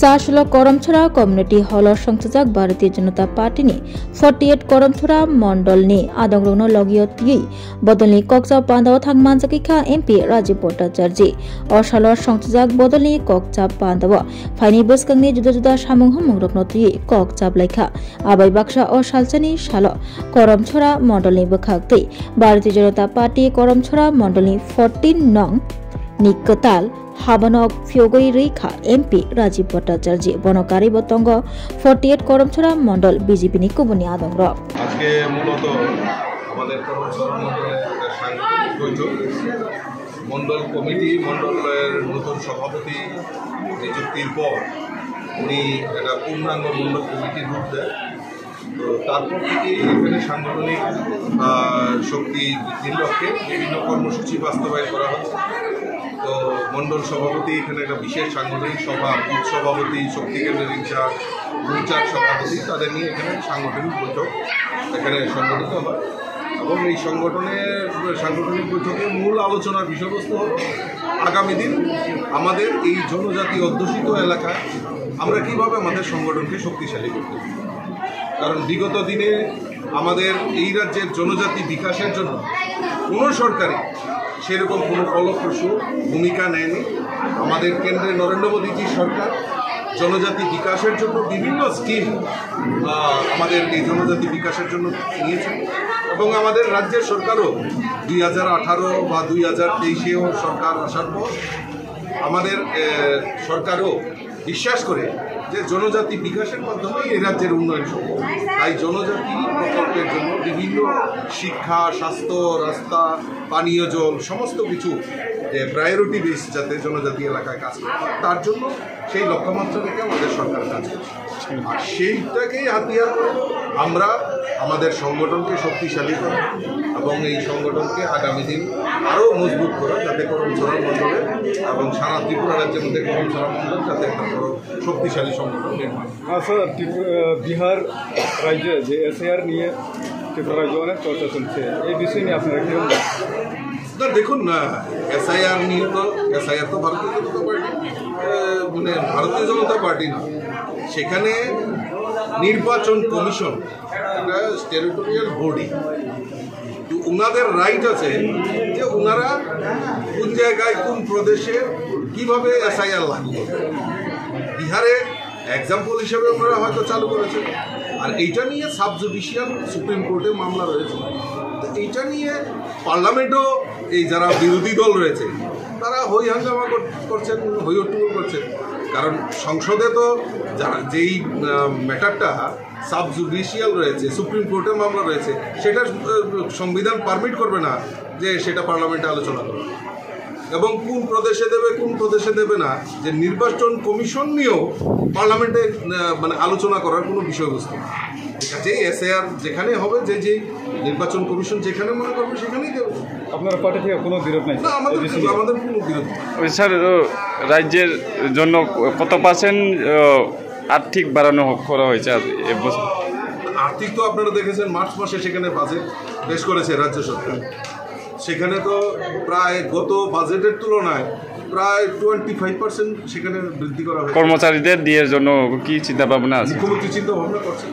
চাশল Karamchhara community hall সংসদक Bharatiya Janata party ने 48 करमछड़ा मंडल ने आदंग्रनो लगियो ती बदलनी कक्सा बांधाव थांगमानजाकिखा एमपी राजीव भट्टाचार्य असालर संसदक बदलनी कक्सा बांधाव फाइनि बसकांनि जुदा जुदा सामुं हमंग्रबनो ती कक्सा लाइखा आबाय बाक्सा असालचानि साल करमछड़ा मंडलनि बखागतै भारतीय जनता पार्टी करमछड़ा मंडलनि 14 नং निकताल हाबानक फियोगई रेखा एमपी राजीव भट्टाचार्य बनकारी बतंग 48 करमछड़ा मंडल बीजेपी निकुबनी आदंग्र আজকে মূলত আমাদের করমছড়া মণ্ডলের সাংগঠনিক বৈঠক মণ্ডল কমিটি মণ্ডলের নতুন সভাপতি নিযুক্তির পর উনি একটা পূর্ণাঙ্গ মণ্ডল কমিটির রূপ দেয়। তো তারপর থেকে এখানে সাংগঠনিক শক্তি বৃদ্ধির লক্ষ্যে বিভিন্ন কর্মসূচি বাস্তবায়ন করা হচ্ছে। তো মণ্ডল সভাপতি এখানে একটা বিশেষ সাংগঠনিক সভা, বুথ সভাপতি, শক্তি কেন্দ্রের ইনচার্জ, দুচার সভাপতি তাদের নিয়ে এখানে সাংগঠনিক বৈঠক এখানে সংগঠিত হয় এবং এই সাংগঠনিক বৈঠকের মূল আলোচনার বিষয়বস্তু হল আগামী দিন আমাদের এই জনজাতি অধ্যুষিত এলাকায় আমরা কীভাবে আমাদের সংগঠনকে শক্তিশালী করতে পারি। কারণ বিগত দিনে আমাদের এই রাজ্যের জনজাতি বিকাশের জন্য কোনো সরকারই সেরকম কোনো ফলপ্রসূ ভূমিকা নেয়নি। আমাদের কেন্দ্রে নরেন্দ্র মোদীজি সরকার জনজাতি বিকাশের জন্য বিভিন্ন স্কিম আমাদের এই জনজাতি বিকাশের জন্য নিয়েছে এবং আমাদের রাজ্যের সরকারও 2018 বা 2023-এও সরকার আসার পর আমাদের সরকারও বিশ্বাস করে যে জনজাতি বিকাশের মাধ্যমে এই রাজ্যের উন্নয়ন সম্ভব। তাই জনজাতি প্রকল্পের জন্য বিভিন্ন শিক্ষা, স্বাস্থ্য, রাস্তা, পানীয় জল সমস্ত কিছু প্রায়োরিটি বেস যাতে জনজাতি এলাকায় কাজ করে তার জন্য সেই লক্ষ্যমাত্রা রেখে আমাদের সরকার কাজ করছে। আর সেইটাকেই হাতিয়ার করে আমরা আমাদের সংগঠনকে শক্তিশালী করা এবং এই সংগঠনকে আগামী দিন আরও মজবুত করা যাতে করমছড়া মণ্ডলে এবং সারা ত্রিপুরা রাজ্যের মধ্যে করমছড়া মণ্ডল যাতে একটা বড় শক্তিশালী সংগঠন নির্মাণ। স্যার, বিহার রাজ্যে যে এসআইআর নিয়ে ত্রিপুরা রাজ্যে অনেক চর্চা চলছে, এই বিষয় নিয়ে আপনারা কী বলবেন? না দেখুন, এসআইআর নিয়ে তো এসআইআর তো ভারতীয় জনতা পার্টি মানে ভারতীয় জনতা পার্টি না, সেখানে নির্বাচন কমিশন একটা টেরিটোরিয়াল বডি। তো ওনাদের রাইট আছে যে ওনারা কোন জায়গায় কোন প্রদেশে কীভাবে এসআইআর লাগু করবে। বিহারে এক্সাম্পল হিসেবে ওনারা হয়তো চালু করেছে, আর এইটা নিয়ে সাব জুডিশিয়াল সুপ্রিম কোর্টে মামলা রয়েছে। তো এইটা নিয়ে পার্লামেন্টও এই যারা বিরোধী দল রয়েছে তারা হই হাঙ্গামা করছেন, হই হট্টগোল করছেন। কারণ সংসদে তো যারা যেই ম্যাটারটা সাব জুডিশিয়াল রয়েছে, সুপ্রিম কোর্টের মামলা রয়েছে, সেটা সংবিধান পারমিট করবে না যে সেটা পার্লামেন্টে আলোচনা করবে এবং কোন প্রদেশে দেবে কোন প্রদেশে দেবে না যে নির্বাচন কমিশন নিয়েও পার্লামেন্টে মানে আলোচনা করার কোনো বিষয়বস্তু। যে এসআইআর যেখানে হবে, যে নির্বাচন কমিশন যেখানে মনে করবে সেখানেই দেবে। আপনার পার্টি থেকে কোনো বিরোধ নেই? না, আমাদের কোনো বিরোধ নেই। স্যার, রাজ্যের জন্য কত পার্সেন্ট আর্থিক বাড়ানো করা হয়েছে এবছর? আর্থিক তো আপনারা দেখেছেন মার্চ মাসে সেখানে বাজেট পেশ করেছে রাজ্য সরকার। সেখানে তো প্রায় গত বাজেটের তুলনায় প্রায় 25% সেখানে বৃদ্ধি করা হয়েছে। কর্মচারীদের দিয়ে জন্য কি চিন্তা ভাবনা আছে? মুখ্যমন্ত্রী চিন্তা ভাবনা করছেন।